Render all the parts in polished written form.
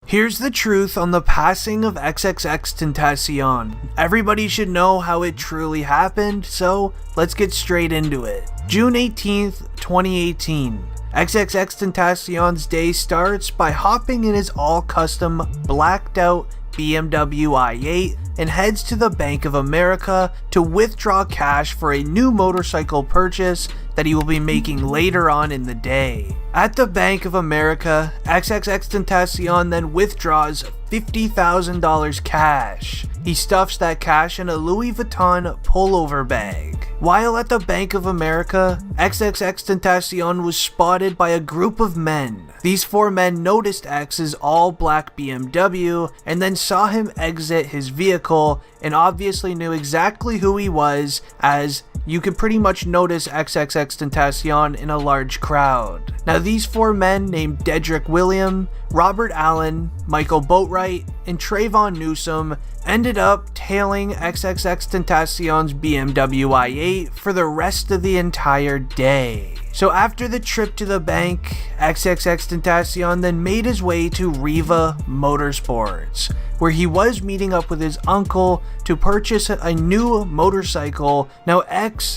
Here's the truth on the passing of XXXTENTECTION. Everybody should know how it truly happened, so let's get straight into it. June 18th, 2018. XXXTentacion's day starts by hopping in his all-custom, blacked-out BMW i8 and heads to the Bank of America to withdraw cash for a new motorcycle purchase that he will be making later on in the day. At the Bank of America, XXXTentacion then withdraws $50,000 cash. He stuffs that cash in a Louis Vuitton pullover bag. While at the Bank of America, XXXTentacion was spotted by a group of men. These four men noticed X's all-black BMW and then saw him exit his vehicle and obviously knew exactly who he was, as you could pretty much notice XXXTentacion in a large crowd. Now these four men, named Dedrick William, Robert Allen, Michael Boatwright, and Trayvon Newsom, ended up tailing XXXTentacion's BMW i8 for the rest of the entire day. So after the trip to the bank, XXXTentacion then made his way to Riva Motorsports, where he was meeting up with his uncle to purchase a new motorcycle. Now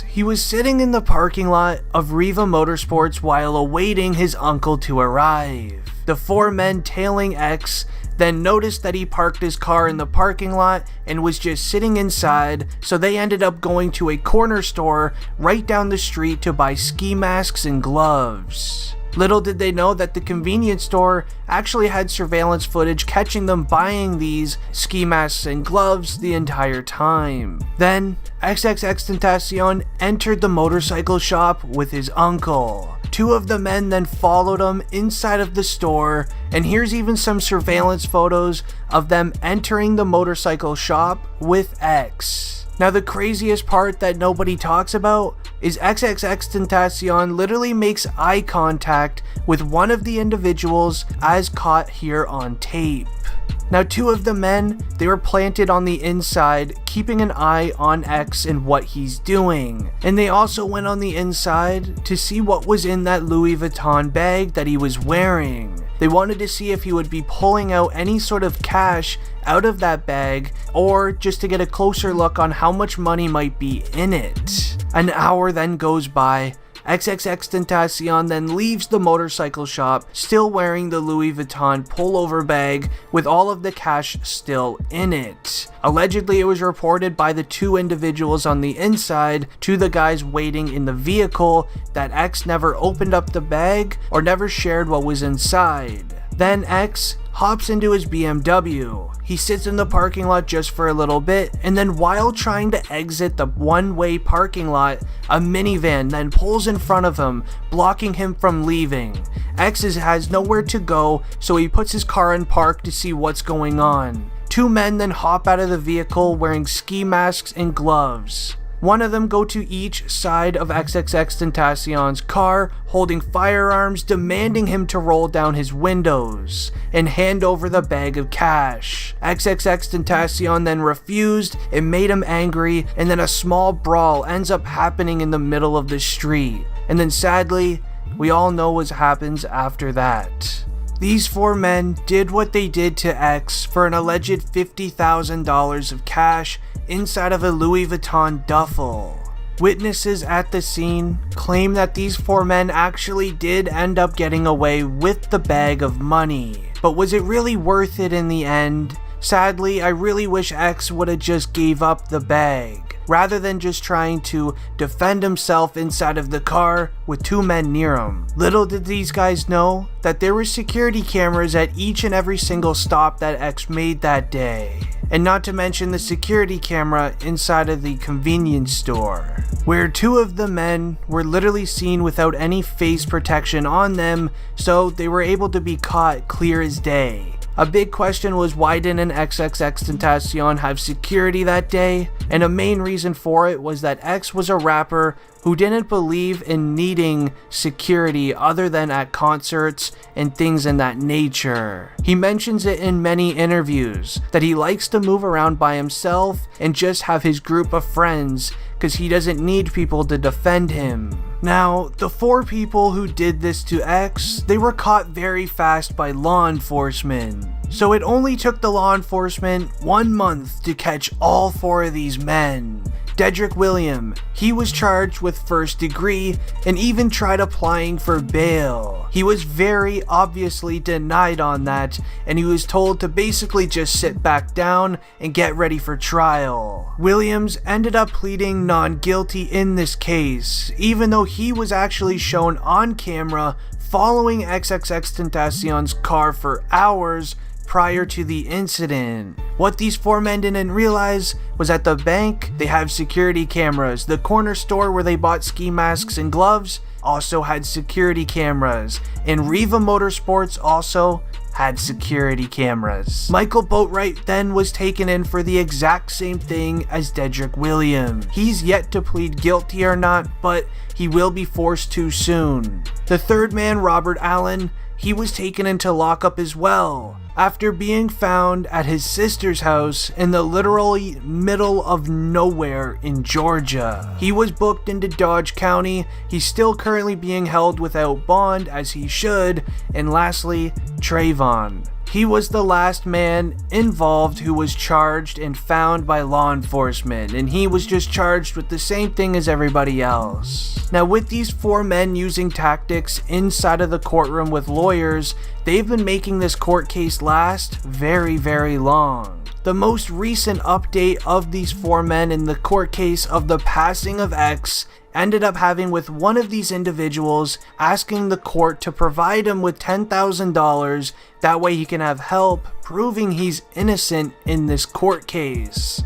he was sitting in the parking lot of Riva Motorsports while awaiting his uncle to arrive. The four men tailing X then noticed that he parked his car in the parking lot and was just sitting inside, so they ended up going to a corner store right down the street to buy ski masks and gloves. Little did they know that the convenience store actually had surveillance footage catching them buying these ski masks and gloves the entire time. Then, XXXTentacion entered the motorcycle shop with his uncle. Two of the men then followed him inside of the store, and here's even some surveillance photos of them entering the motorcycle shop with X. Now the craziest part that nobody talks about is XXXTentacion literally makes eye contact with one of the individuals as caught here on tape. Now two of the men, they were planted on the inside, keeping an eye on X and what he's doing. And they also went on the inside to see what was in that Louis Vuitton bag that he was wearing. They wanted to see if he would be pulling out any sort of cash out of that bag, or just to get a closer look on how much money might be in it. An hour then goes by. XXXTentacion then leaves the motorcycle shop, still wearing the Louis Vuitton pullover bag with all of the cash still in it. Allegedly, it was reported by the two individuals on the inside to the guys waiting in the vehicle that X never opened up the bag or never shared what was inside. Then X hops into his BMW. He sits in the parking lot just for a little bit, and then while trying to exit the one-way parking lot, a minivan then pulls in front of him, blocking him from leaving. X has nowhere to go, so he puts his car in park to see what's going on. Two men then hop out of the vehicle wearing ski masks and gloves. One of them go to each side of XXXTentacion's car, holding firearms, demanding him to roll down his windows and hand over the bag of cash. XXXTentacion then refused. It made him angry, and then a small brawl ends up happening in the middle of the street. And then sadly, we all know what happens after that. These four men did what they did to X for an alleged $50,000 of cash inside of a Louis Vuitton duffel. Witnesses at the scene claim that these four men actually did end up getting away with the bag of money. But was it really worth it in the end? Sadly, I really wish X would have just gave up the bag, rather than just trying to defend himself inside of the car with two men near him. Little did these guys know that there were security cameras at each and every single stop that X made that day. And not to mention the security camera inside of the convenience store, where two of the men were literally seen without any face protection on them, so they were able to be caught clear as day. A big question was, why didn't XXXTentacion have security that day? And a main reason for it was that X was a rapper who didn't believe in needing security other than at concerts and things in that nature. He mentions it in many interviews that he likes to move around by himself and just have his group of friends because he doesn't need people to defend him. Now, the 4 people who did this to X, they were caught very fast by law enforcement. So it only took the law enforcement 1 month to catch all 4 of these men. Dedrick William, he was charged with first degree and even tried applying for bail. He was very obviously denied on that, and he was told to basically just sit back down and get ready for trial. Williams ended up pleading non-guilty in this case, even though he was actually shown on camera following XXXTentacion's car for hours prior to the incident. What these 4 men didn't realize was at the bank, they have security cameras. The corner store where they bought ski masks and gloves also had security cameras. And Riva Motorsports also had security cameras. Michael Boatwright then was taken in for the exact same thing as Dedrick William. He's yet to plead guilty or not, but he will be forced to soon. The 3rd man, Robert Allen, he was taken into lockup as well, after being found at his sister's house in the literally middle of nowhere in Georgia. He was booked into Dodge County. He's still currently being held without bond, as he should. And lastly, Trayvon. He was the last man involved who was charged and found by law enforcement, and he was just charged with the same thing as everybody else. Now, with these 4 men using tactics inside of the courtroom with lawyers, they've been making this court case last very, very long. The most recent update of these 4 men in the court case of the passing of X ended up having with one of these individuals asking the court to provide him with $10,000, that way he can have help proving he's innocent in this court case.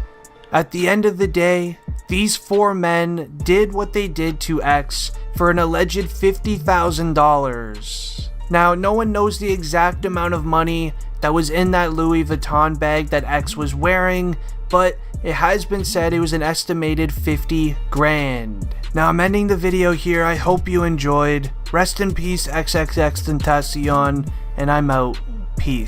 At the end of the day, these 4 men did what they did to X for an alleged $50,000. Now, no one knows the exact amount of money that was in that Louis Vuitton bag that X was wearing, but it has been said it was an estimated 50 grand. Now, I'm ending the video here. I hope you enjoyed. Rest in peace, XXXTentacion, and I'm out. Peace.